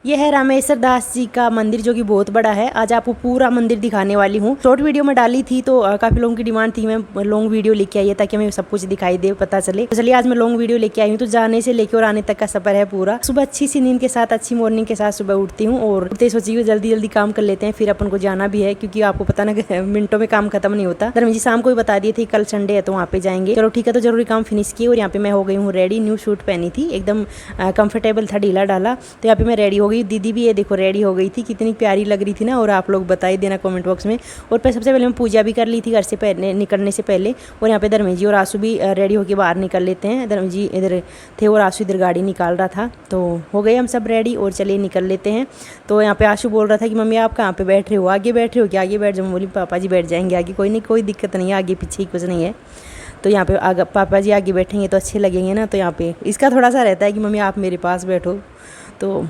यह है रामेश्वर दास जी का मंदिर जो कि बहुत बड़ा है। आज आपको पूरा मंदिर दिखाने वाली हूँ। शॉर्ट वीडियो में डाली थी तो काफ़ी लोगों की डिमांड थी मैं लॉन्ग वीडियो लेके आई है ताकि हमें सब कुछ दिखाई दे, पता चले। तो चलिए आज मैं लॉन्ग वीडियो लेके आई हूँ। तो जाने से लेके और आने तक का सफर है पूरा। सुबह अच्छी सी नींद के साथ, अच्छी मॉर्निंग के साथ सुबह उठती हूँ और उठते सोची जल्दी जल्दी काम कर लेते हैं, फिर अपन को जाना भी है क्योंकि आपको पता ना मिनटों में काम खत्म नहीं होता। धर्म जी शाम को ही बता दिए थे कल संडे है तो वहाँ पे जाएंगे। चलो ठीक है, तो जरूरी काम फिनिश किए और यहाँ पे मैं हो गई हूँ रेडी। न्यू सूट पहनी थी, एकदम कंफर्टेबल था, ढीला डाला। तो यहाँ पे मैं रेडी हो गई। दीदी भी ये देखो रेडी हो गई थी, कितनी प्यारी लग रही थी ना। और आप लोग बताई देना कमेंट बॉक्स में। और सबसे पहले मैं पूजा भी कर ली थी घर से निकलने से पहले। और यहाँ पे धर्मेश जी और आंसू भी रेडी होकर बाहर निकल लेते हैं। धर्मेश जी इधर थे और आंसू इधर गाड़ी निकाल रहा था। तो हो गए हम सब रेडी और चलिए निकल लेते हैं। तो यहाँ पे आंसू बोल रहा था कि मम्मी आप कहाँ पे बैठ रहे हो, आगे बैठ रहे हो क्या? आगे बैठ जाओ। बोली पापा जी बैठ जाएंगे आगे, कोई नहीं, कोई दिक्कत नहीं है, आगे पीछे ही कुछ नहीं है। तो यहाँ पे आगे पापा जी आगे बैठेंगे तो अच्छे लगेंगे ना। तो यहाँ पे इसका थोड़ा सा रहता है कि मम्मी आप मेरे पास बैठो। तो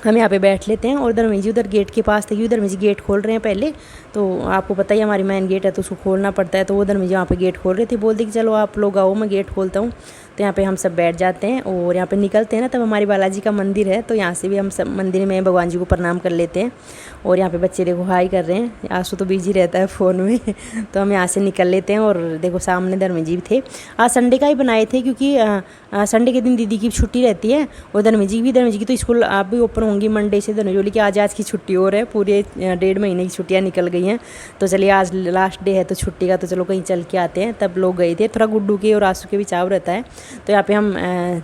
हम यहाँ पे बैठ लेते हैं। और धर्मेश जी उधर गेट के पास थे क्योंकि धर्मेश जी गेट खोल रहे हैं पहले। तो आपको पता ही हमारी मेन गेट है तो उसको खोलना पड़ता है। तो वो धर्मेश जी वहाँ पे गेट खोल रहे थे, बोलते कि चलो आप लोग आओ मैं गेट खोलता हूँ। तो यहाँ पे हम सब बैठ जाते हैं और यहाँ पे निकलते हैं ना। तब हमारी बालाजी का मंदिर है तो यहाँ से भी हम सब मंदिर में भगवान जी को प्रणाम कर लेते हैं। और यहाँ पे बच्चे देखो हाई कर रहे हैं, आंसू तो बिजी रहता है फ़ोन में तो हम यहाँ से निकल लेते हैं। और देखो सामने धर्मेश जी भी थे। आज संडे का ही बनाए थे क्योंकि संडे के दिन दीदी की छुट्टी रहती है और धर्मेश जी की तो स्कूल आप भी ओपन होंगी मंडे से। धर्मेश बोली कि आज की छुट्टी और है, पूरे 1.5 महीने की छुट्टियाँ निकल गई हैं। तो चलिए आज लास्ट डे है तो छुट्टी का, तो चलो कहीं चल के आते हैं। तब लोग गए थे, थोड़ा गुड्डू के और आंसू के भी चाव रहता है। तो यहाँ पे हम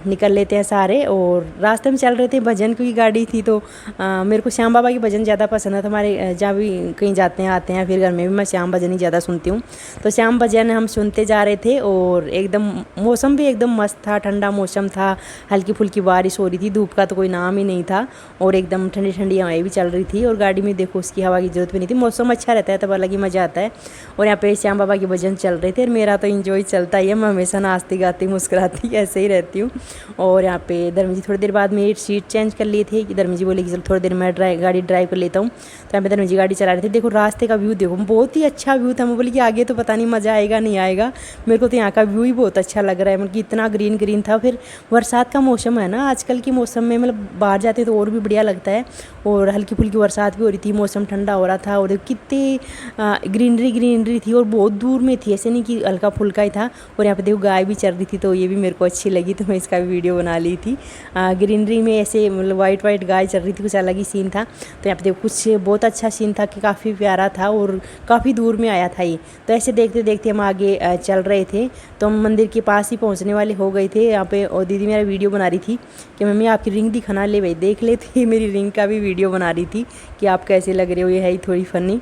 निकल लेते हैं सारे। और रास्ते में चल रहे थे भजन की गाड़ी थी तो मेरे को श्याम बाबा की भजन ज़्यादा पसंद है। तो हमारे जहाँ भी कहीं जाते हैं आते हैं फिर घर में भी मैं श्याम भजन ही ज़्यादा सुनती हूँ। तो श्याम भजन हम सुनते जा रहे थे और एकदम मौसम भी एकदम मस्त था, ठंडा मौसम था, हल्की फुल्की बारिश हो रही थी, धूप का तो कोई नाम ही नहीं था। और एकदम ठंडी ठंडी हवाएं भी चल रही थी और गाड़ी में देखो उसकी हवा की जरूरत भी नहीं थी। मौसम अच्छा रहता है तब अलग ही मज़ा आता है। और यहाँ पे श्याम बाबा के भजन चल रहे थे और मेरा तो इंजॉय चलता ही है, मैं हमेशा नाचती गाती मुस्कुराती ऐसे ही रहती हूँ। और यहाँ पे धर्मेश जी थोड़ी देर बाद मेरी सीट चेंज कर लिए थे कि धर्मेश जी बोले कि चलो थोड़ी देर मैं गाड़ी ड्राइव कर लेता हूँ। तो यहाँ पे धर्मेश जी गाड़ी चला रहे थे। देखो रास्ते का व्यू देखो, बहुत ही अच्छा व्यू था। मैं बोली कि आगे तो पता नहीं मज़ा आएगा नहीं आएगा। मेरे को तो यहाँ का व्यू ही बहुत अच्छा लग रहा है, मतलब कि इतना ग्रीन ग्रीन था। फिर बरसात का मौसम है ना आजकल के मौसम में, मतलब बाहर जाते तो और भी बढ़िया लगता है। और हल्की फुल्की बरसात भी हो रही थी, मौसम ठंडा हो रहा था और कितनी ग्रीनरी थी और बहुत दूर में थी, ऐसे नहीं कि हल्का फुल्का ही था। और यहाँ पे देखो गाय भी चल रही थी तो ये भी मेरे को अच्छी लगी तो मैं इसका भी वीडियो बना ली थी। ग्रीनरी में ऐसे मतलब वाइट गाय चल रही थी, कुछ अलग ही सीन था। तो यहाँ पे देखो कुछ बहुत अच्छा सीन था कि काफ़ी प्यारा था और काफ़ी दूर में आया था ये। तो ऐसे देखते देखते हम आगे चल रहे थे तो हम मंदिर के पास ही पहुँचने वाले हो गए थे यहाँ पे। और दीदी मेरा वीडियो बना रही थी कि मम्मी आपकी रिंग दिखाना, ले भाई देख ले। थी मेरी रिंग का भी वीडियो बना रही थी कि आप कैसे लग रहे हो, ये है ही थोड़ी फनी।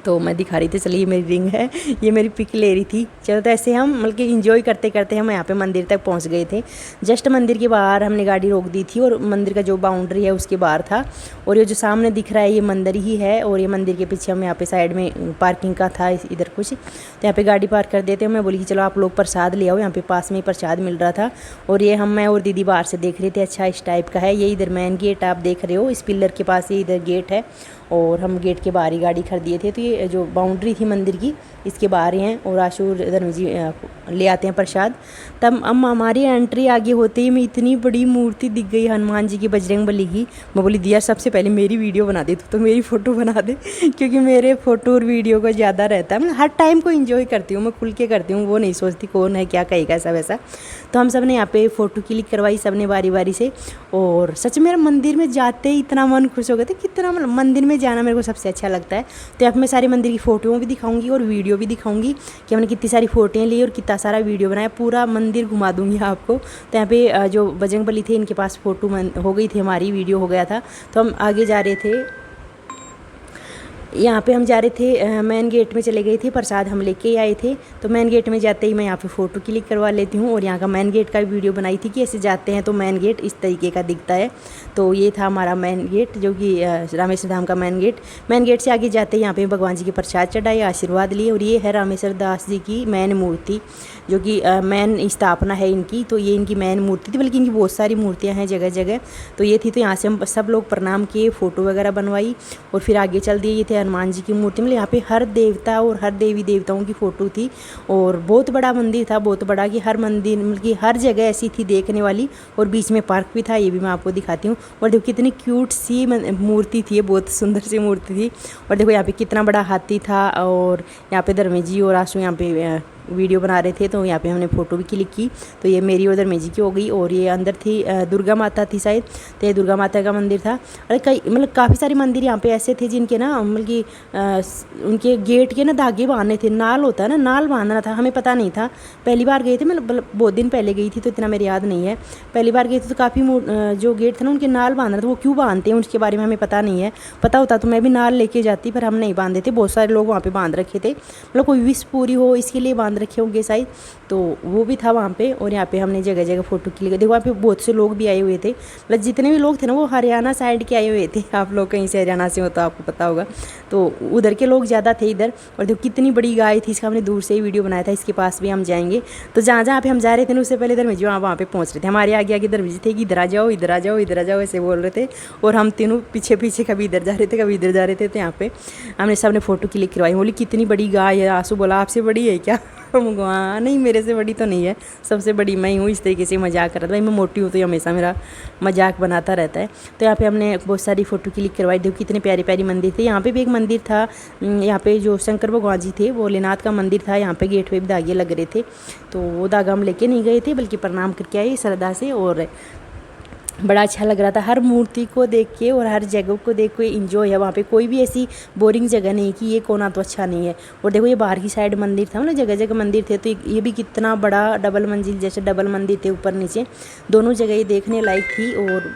तो मैं दिखा रही थी, चलिए ये मेरी रिंग है, ये मेरी पिक ले रही थी। चलो तो ऐसे हम मतलब कि इंजॉय करते करते हम यहाँ पे मंदिर तक पहुँच गए थे। जस्ट मंदिर के बाहर हमने गाड़ी रोक दी थी और मंदिर का जो बाउंड्री है उसके बाहर था। और ये जो सामने दिख रहा है ये मंदिर ही है। और ये मंदिर के पीछे हम यहाँ पे साइड में पार्किंग का था इधर कुछ, तो यहाँ पे गाड़ी पार्क कर देते हैं। मैं बोली कि चलो आप लोग प्रसाद ले आओ, यहाँ पे पास में ही प्रसाद मिल रहा था। और ये मैं और दीदी बाहर से देख रहे थे, अच्छा इस टाइप का है ये। इधर मेन गेट आप देख रहे हो, इस पिलर के पास ही इधर गेट है और हम गेट के बाहर ही गाड़ी खरीद दिए थे। तो ये जो बाउंड्री थी मंदिर की इसके बाहर ही हैं। और आशूर धर्म जी ले आते हैं प्रसाद। तब हम हमारी एंट्री आगे होते ही में इतनी बड़ी मूर्ति दिख गई हनुमान जी की, बजरंगबली की। मैं बोली दिया सबसे पहले मेरी वीडियो बना दे तो मेरी फ़ोटो बना दे क्योंकि मेरे फ़ोटो और वीडियो को ज़्यादा रहता है। मतलब हर टाइम को इन्जॉय करती हूँ मैं, खुल के करती हूँ, वो नहीं सोचती कौन है क्या कहेगा ऐसा वैसा। तो हम सब ने यहाँ पे फ़ोटो क्लिक करवाई सबने बारी बारी से। और सच में मंदिर में जाते ही इतना मन खुश हो गया था, कितना मतलब मंदिर में जाना मेरे को सबसे अच्छा लगता है। तो यहाँ पे मैं सारे मंदिर की फ़ोटोज़ भी दिखाऊंगी और वीडियो भी दिखाऊंगी कि हमने कितनी सारी फ़ोटोएँ ली और कितना सारा वीडियो बनाया, पूरा मंदिर घुमा दूंगी आपको। तो यहाँ पे जो बजरंगबली थे इनके पास फ़ोटो हो गई थी, हमारी वीडियो हो गया था। तो हम आगे जा रहे थे, यहाँ पे हम जा रहे थे, मेन गेट में चले गए थे, प्रसाद हम लेके आए थे। तो मेन गेट में जाते ही मैं यहाँ पे फ़ोटो क्लिक करवा लेती हूँ और यहाँ का मेन गेट का भी वीडियो बनाई थी कि ऐसे जाते हैं तो मेन गेट इस तरीके का दिखता है। तो ये था हमारा मेन गेट जो कि रामेश्वर धाम का मेन गेट। मेन गेट से आगे जाते ही यहाँ पे भगवान जी के प्रसाद चढ़ाए, आशीर्वाद लिए। और ये है रामेश्वर दास जी की मेन मूर्ति जो कि मेन स्थापना है इनकी। तो ये इनकी मेन मूर्ति थी, बल्कि इनकी बहुत सारी मूर्तियाँ हैं जगह जगह। तो ये थी, तो यहाँ से हम सब लोग प्रणाम किए, फ़ोटो वगैरह बनवाई और फिर आगे चल दिए। ये थे हनुमान जी की मूर्ति, मतलब यहाँ पे हर देवता और हर देवी देवताओं की फ़ोटो थी। और बहुत बड़ा मंदिर था, बहुत बड़ा कि हर मंदिर मतलब कि हर जगह ऐसी थी देखने वाली, और बीच में पार्क भी था, ये भी मैं आपको दिखाती हूँ। और देखो कितनी क्यूट सी मूर्ति थी, बहुत सुंदर सी मूर्ति थी। और देखो यहाँ पे कितना बड़ा हाथी था, और यहाँ पे धर्मेश जी और आशु यहाँ पे वीडियो बना रहे थे, तो यहाँ पे हमने फ़ोटो भी क्लिक की। तो ये मेरी और धर्मेश जी की हो गई। और ये अंदर थी दुर्गा माता थी शायद, तो ये दुर्गा माता का मंदिर था। अरे कई मतलब काफ़ी सारे मंदिर यहाँ पे ऐसे थे जिनके ना मतलब कि उनके गेट के ना धागे बांधने थे, नाल होता है ना, नाल बांधना था, हमें पता नहीं था। पहली बार गए थे, मतलब बहुत दिन पहले गई थी तो इतना मेरे याद नहीं है। पहली बार गए थे तो काफ़ी जो गेट थे ना उनके नाल बांधना था, वो क्यों बांधते हैं उसके बारे में हमें पता नहीं है। पता होता तो मैं भी नाल लेके जाती, पर हम नहीं बांधे थे। बहुत सारे लोग वहाँ पे बांध रखे थे, मतलब कोई विश पूरी हो इसके लिए बांध रखे होंगे शायद, तो वो भी था वहाँ पे। और यहाँ पे हमने जगह जगह फ़ोटो क्लिक देखो, वहाँ पे बहुत से लोग भी आए हुए थे, मतलब जितने भी लोग थे ना वो हरियाणा साइड के आए हुए थे। आप लोग कहीं से हरियाणा से हो तो आपको पता होगा, तो उधर के लोग ज़्यादा थे इधर। और देखो कितनी बड़ी गाय थी, इसका हमने दूर से ही वीडियो बनाया था, इसके पास भी हम जाएंगे। तो जहाँ जहाँ पे हम जा रहे थे ना उससे पहले धर्मेश जी वहाँ पे पहुँच रहे थे, हमारे आगे आगे धर्मेश जी थे कि इधर आ जाओ, इधर आ जाओ, इधर आ जाओ, ऐसे बोल रहे थे। और हम तीनों पीछे पीछे कभी इधर जा रहे थे, कभी इधर जा रहे थे। तो यहाँ पे हमने सबने फ़ोटो क्लिक करवाई। बोली कितनी बड़ी गाय है। आंसू बोला आपसे बड़ी है क्या? हाँ नहीं, मेरे से बड़ी तो नहीं है, सबसे बड़ी मैं ही हूँ। इस तरीके से मजाक कर रहा था, भाई मैं मोटी हूँ तो ये हमेशा मेरा मजाक बनाता रहता है। तो यहाँ पे हमने बहुत सारी फ़ोटो क्लिक करवाई। देखो कितने प्यारे प्यारे मंदिर थे। यहाँ पे भी एक मंदिर था, यहाँ पे जो शंकर भगवान जी थे, भोलेनाथ का मंदिर था। यहाँ पे गेट पे भी धागे लग रहे थे, तो वो धागा हम लेके नहीं गए थे, बल्कि प्रणाम करके आए श्रद्धा से। और बड़ा अच्छा लग रहा था हर मूर्ति को देख के, और हर जगह को देख के इंजॉय है। वहाँ पे कोई भी ऐसी बोरिंग जगह नहीं कि ये कोना तो अच्छा नहीं है। और देखो ये बाहर की साइड मंदिर था, मतलब जगह जगह मंदिर थे। तो ये भी कितना बड़ा डबल मंजिल जैसे डबल मंदिर थे, ऊपर नीचे दोनों जगह ये देखने लायक थी, और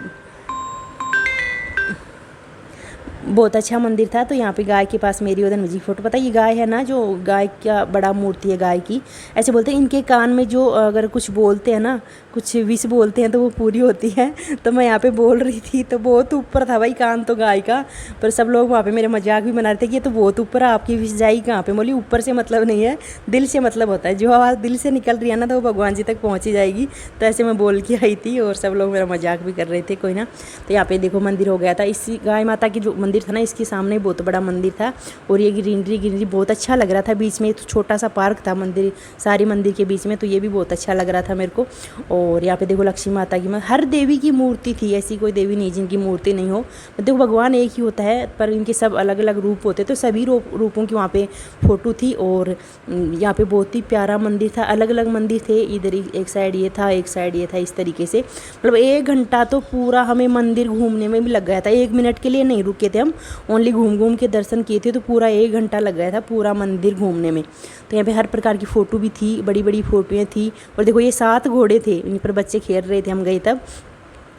बहुत अच्छा मंदिर था। तो यहाँ पे गाय के पास मेरी और धर्मेश जी फोटो, पता है ये गाय है ना, जो गाय का बड़ा मूर्ति है गाय की, ऐसे बोलते हैं इनके कान में जो अगर कुछ बोलते हैं ना, कुछ विश बोलते हैं तो वो पूरी होती है। तो मैं यहाँ पे बोल रही थी तो बहुत ऊपर था भाई कान तो गाय का, पर सब लोग वहाँ पे मेरे मजाक भी बना रहे थे कि ये तो बहुत ऊपर है, आपकी विश जाएगी कहाँ पे। बोली ऊपर से मतलब नहीं है, दिल से मतलब होता है, जो आवाज़ दिल से निकल रही है ना तो वो भगवान जी तक पहुँच ही जाएगी। तो ऐसे मैं बोल के आई थी, और सब लोग मेरा मजाक भी कर रहे थे कोई ना। तो यहाँ पे देखो मंदिर हो गया था, इसी गाय माता की जो मंदिर था ना, इसके सामने बहुत बड़ा मंदिर था। और ये ग्रीनरी बहुत अच्छा लग रहा था। बीच में तो छोटा सा पार्क था मंदिर, सारी मंदिर के बीच में, तो ये भी बहुत अच्छा लग रहा था मेरे को। और यहाँ पे देखो लक्ष्मी माता की, हर देवी की मूर्ति थी, ऐसी कोई देवी नहीं जिनकी मूर्ति नहीं हो। देखो भगवान एक ही होता है, पर इनके सब अलग अलग रूप होते, तो सभी रूपों की वहाँ पे फ़ोटो थी। और यहाँ पे बहुत ही प्यारा मंदिर था, अलग अलग मंदिर थे, इधर एक साइड ये था, एक साइड ये था, इस तरीके से। मतलब 1 घंटा तो पूरा हमें मंदिर घूमने में भी लग गया था, 1 मिनट के लिए नहीं रुके थे हम, ओनली घूम घूम के दर्शन किए थे। तो पूरा 1 घंटा लग गया था पूरा मंदिर घूमने में। तो यहाँ पे हर प्रकार की फ़ोटो भी थी, बड़ी बड़ी फ़ोटोएँ थी। और देखो ये 7 घोड़े थे, इन पर बच्चे खेल रहे थे, हम गए तब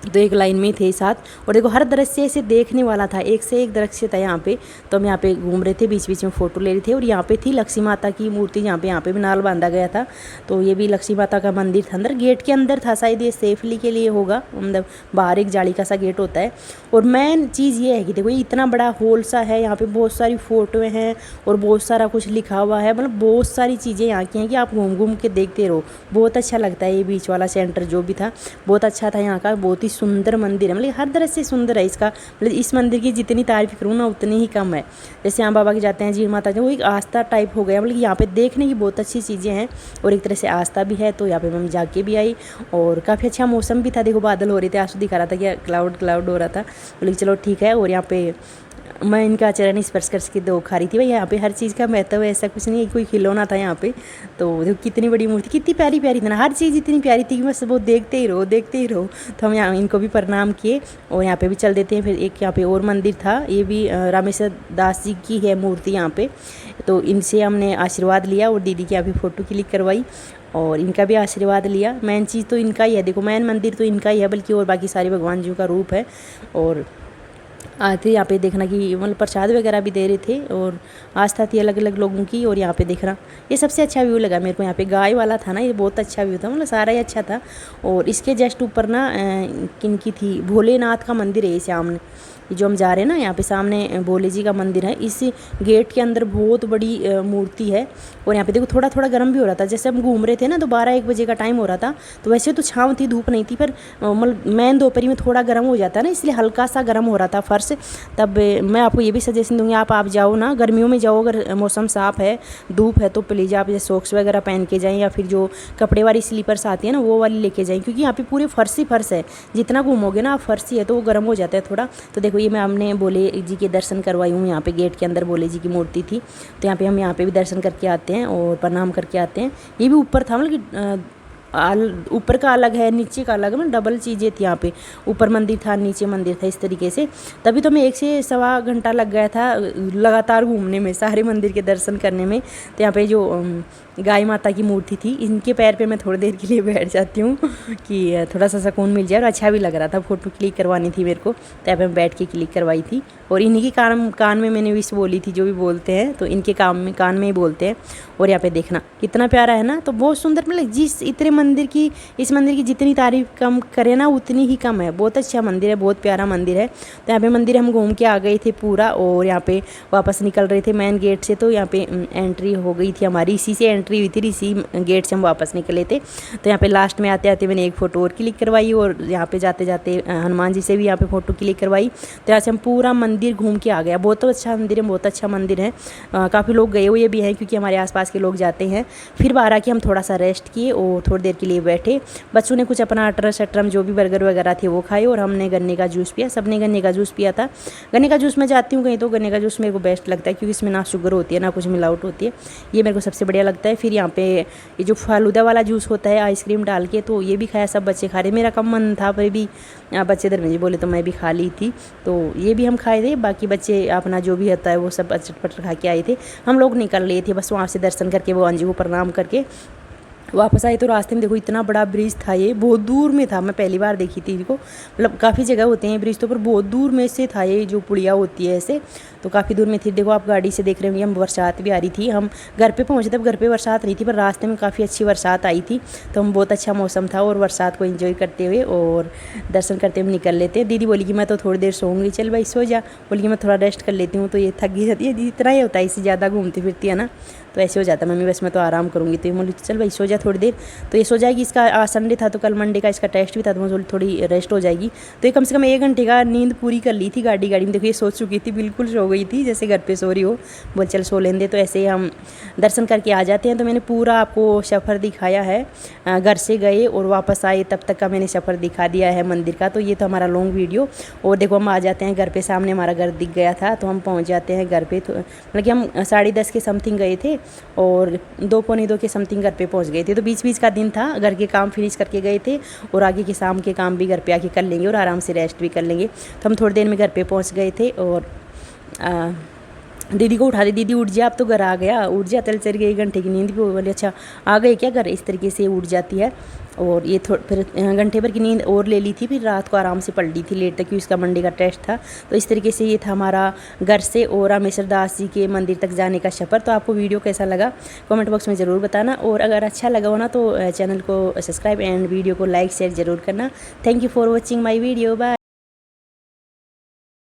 तो एक लाइन में थे 7। और देखो हर दृश्य ऐसे देखने वाला था, एक से एक दृश्य था यहाँ पे। तो हम यहाँ पे घूम रहे थे, बीच बीच में फ़ोटो ले रहे थे। और यहाँ पे थी लक्ष्मी माता की मूर्ति, यहाँ पे भी नाल बांधा गया था। तो ये भी लक्ष्मी माता का मंदिर था, अंदर गेट के अंदर था शायद, ये सेफली के लिए होगा, मतलब बाहर एक जाली का सा गेट होता है। और मेन चीज़ ये है कि देखो ये इतना बड़ा हॉल सा है, यहाँ पे बहुत सारी फ़ोटोएँ हैं और बहुत सारा कुछ लिखा हुआ है, मतलब बहुत सारी चीज़ें यहाँ की हैं कि आप घूम घूम के देखते रहो। बहुत अच्छा लगता है। ये बीच वाला सेंटर जो भी था बहुत अच्छा था यहाँ का, बहुत ही सुंदर मंदिर है, मतलब हर तरह से सुंदर है इसका। मतलब इस मंदिर की जितनी तारीफ करूँ ना उतनी ही कम है। जैसे यहाँ बाबा के जाते हैं, जीण माता के, वो एक आस्था टाइप हो गया, मतलब यहाँ पे देखने की बहुत अच्छी चीज़ें हैं और एक तरह से आस्था भी है। तो यहाँ पे मैं जाके भी आई और काफ़ी अच्छा मौसम भी था। देखो बादल हो रहे थे, आंसू दिखा रहा था कि क्लाउड हो रहा था, बोले चलो ठीक है। और यहाँ पे मैं इनका चरण स्पर्श करके दो खा रही थी। भाई यहाँ पे हर चीज़ का महत्व है, ऐसा कुछ नहीं है कोई खिलौना था यहाँ पे। तो देखो कितनी बड़ी मूर्ति, कितनी प्यारी प्यारी थी ना, हर चीज़ इतनी प्यारी थी कि बस वो देखते ही रहो देखते ही रहो। तो हम यहाँ इनको भी प्रणाम किए और यहाँ पे भी चल देते हैं। फिर एक यहाँ पे और मंदिर था, ये भी रामेश्वर दास जी की है मूर्ति यहाँ पे। तो इनसे हमने आशीर्वाद लिया और दीदी की यहाँ पे फ़ोटो क्लिक करवाई और इनका भी आशीर्वाद लिया। मेन चीज़ तो इनका ही है, देखो मेन मंदिर तो इनका ही है, बल्कि और बाकी सारे भगवान जी का रूप है। और आए थे यहाँ पे देखना कि मतलब प्रसाद वगैरह भी दे रहे थे और आस्था थी अलग अलग लोगों की। और यहाँ पे देखना ये सबसे अच्छा व्यू लगा मेरे को। यहाँ पे गाय वाला था ना, ये बहुत अच्छा व्यू था, मतलब सारा ही अच्छा था। और इसके जस्ट ऊपर ना किनकी थी, भोलेनाथ का मंदिर है सामने, जो हम जा रहे हैं ना, यहाँ पे सामने भोले जी का मंदिर है। इस गेट के अंदर बहुत बड़ी मूर्ति है। और यहाँ पे देखो थोड़ा थोड़ा गर्म भी हो रहा था, जैसे हम घूम रहे थे ना तो 12-1 बजे का टाइम हो रहा था। तो वैसे तो छाँव थी, धूप नहीं थी, पर मतलब मैन दोपहरी में थोड़ा गर्म हो जाता है ना, इसलिए हल्का सा गर्म हो रहा था। फ़र्श। तब मैं आपको ये भी सजेशन दूँगी, आप जाओ ना, गर्मियों में जाओ, अगर मौसम साफ़ है, धूप है, तो प्लीज़ आप जैसे सॉक्स वगैरह पहन के जाएँ, या फिर जो कपड़े वाली स्लीपर्स आती है ना वो वाली लेके जाएँ, क्योंकि यहाँ पे पूरे फर्श ही फर्श है। जितना घूमोगे ना आप फर्श ही है, तो वो गर्म हो जाता है थोड़ा। तो देखो ये मैं हमने भोले जी के दर्शन करवाई हूँ। यहाँ पे गेट के अंदर भोले जी की मूर्ति थी, तो यहाँ पे हम यहाँ पे भी दर्शन करके आते हैं और प्रणाम करके आते हैं। ये भी ऊपर था, मतलब कि ऊपर का अलग है, नीचे का अलग है, डबल चीज़ें थी यहाँ पे। ऊपर मंदिर था, नीचे मंदिर था, इस तरीके से। तभी तो मैं 1 से सवा घंटा लग गया था लगातार घूमने में, सारे मंदिर के दर्शन करने में। तो यहाँ पे जो गाय माता की मूर्ति थी, इनके पैर पे मैं थोड़ी देर के लिए बैठ जाती हूँ कि थोड़ा सा सुकून मिल जाए, और अच्छा भी लग रहा था। फ़ोटो क्लिक करवानी थी मेरे को, तो यहाँ पे मैं बैठ के क्लिक करवाई थी। और इन्हीं के कान में मैंने विश बोली थी, जो भी बोलते हैं तो इनके कान में ही बोलते हैं। और यहाँ पे देखना कितना प्यारा है ना, तो बहुत सुंदर। मतलब इस मंदिर की जितनी तारीफ कम करें ना उतनी ही कम है। बहुत अच्छा मंदिर है, बहुत प्यारा मंदिर है। तो यहाँ पे मंदिर हम घूम के आ गए थे पूरा, और यहाँ पे वापस निकल रहे थे मेन गेट से। तो यहाँ पे एंट्री हो गई थी हमारी, इसी से एंट्री हुई थी, इसी गेट से हम वापस निकले थे। तो यहाँ पे लास्ट में आते आते मैंने एक फ़ोटो और क्लिक करवाई, और यहाँ पे जाते जाते हनुमान जी से भी यहाँ पे फ़ोटो क्लिक करवाई। तो यहाँ से हम पूरा मंदिर घूम के आ गया। बहुत अच्छा मंदिर है, बहुत अच्छा मंदिर है। काफ़ी लोग गए हुए भी हैं, क्योंकि हमारे आसपास के लोग जाते हैं। फिर बाहर आके हम थोड़ा सा रेस्ट किए और थोड़ी देर के लिए बैठे। बच्चों ने कुछ अपना अटर शटरम जो भी बर्गर वगैरह थे वो खाए, और हमने गन्ने का जूस पिया। सबने गन्ने का जूस पिया था। गन्ने का जूस मैं जाती हूँ कहीं तो गन्ने का जूस मेरे को बेस्ट लगता है, क्योंकि इसमें ना शुगर होती है ना कुछ मिलावट होती है। ये मेरे को सबसे बढ़िया लगता है। फिर यहाँ पे ये जो फालूदा वाला जूस होता है आइसक्रीम डाल के, तो ये भी खाया। सब बच्चे खा रहे, मेरा कम मन था, फिर भी बच्चे धर्मेंद्र बोले तो मैं भी खा ली थी। तो ये भी हम खाए थे। बाकी बच्चे अपना जो भी होता है वो सब चटपट खा के आए थे। हम लोग निकल रहे थे बस वहाँ से दर्शन करके, भगवान जी को प्रणाम करके वापस आए। तो रास्ते में देखो इतना बड़ा ब्रिज था, ये बहुत दूर में था, मैं पहली बार देखी थी इसको। मतलब काफ़ी जगह होते हैं ब्रिज, तो पर बहुत दूर में से था ये जो पुलिया होती है ऐसे, तो काफ़ी दूर में थी। देखो आप गाड़ी से देख रहे होंगे, हम बरसात भी आ रही थी। हम घर पे पहुँचे तब घर पे बरसात नहीं थी, पर रास्ते में काफ़ी अच्छी बरसात आई थी। तो हम बहुत अच्छा मौसम था, और बरसात को एंजॉय करते हुए और दर्शन करते हुए निकल लेते हैं। दीदी बोली कि मैं तो थोड़ी देर सोऊंगी। चल भाई सो जा, बोली कि मैं थोड़ा रेस्ट कर लेती हूँ। तो ये थक गई जाती है, इतना ही होता है, इससे ज़्यादा घूमती फिरती है ना तो ऐसे हो जाता है। मम्मी बस मैं तो आराम करूँगी, तो ये बोली चल भाई सो जा थोड़ी देर। तो ये सो जाएगी। इसका आज संडे था, तो कल मंडे का इसका टेस्ट भी था, तो मैं थोड़ी रेस्ट हो जाएगी। तो ये कम से कम 1 घंटे का नींद पूरी कर ली थी गाड़ी में। देखो ये सो चुकी थी, बिल्कुल सो गई थी जैसे घर पे सो रही हो। बोल चल सो लेंदे। तो ऐसे हम दर्शन करके आ जाते हैं। तो मैंने पूरा आपको सफ़र दिखाया है, घर से गए और वापस आए तब तक का मैंने सफ़र दिखा दिया है मंदिर का। तो ये तो हमारा लॉन्ग वीडियो। और देखो हम आ जाते हैं घर पे, सामने हमारा घर दिख गया था, तो हम पहुँच जाते हैं घर पे। तो मतलब कि हम 10:30 के समथिंग गए थे, और 2 पौने 2 के समथिंग घर पे पहुंच गए थे। तो बीच बीच का दिन था, घर के काम फिनिश करके गए थे, और आगे के शाम के काम भी घर पे आके कर लेंगे, और आराम से रेस्ट भी कर लेंगे। तो हम थोड़ी देर में घर पे पहुंच गए थे। और दीदी को उठा दी, दीदी उठ जा, अब तो घर आ गया, उठ जा, चल गई 1 घंटे की नींद भी। बोले अच्छा आ गए क्या घर, इस तरीके से उठ जाती है। और ये फिर घंटे भर की नींद और ले ली थी, फिर रात को आराम से पढ़ ली थी लेट तक, क्योंकि इसका मंडे का टेस्ट था। तो इस तरीके से ये था हमारा घर से और रामेश्वर दास जी के मंदिर तक जाने का सफ़र। तो आपको वीडियो कैसा लगा कमेंट बॉक्स में ज़रूर बताना, और अगर अच्छा लगा हो ना तो चैनल को सब्सक्राइब एंड वीडियो को लाइक शेयर ज़रूर करना। Thank you for watching my video, bye.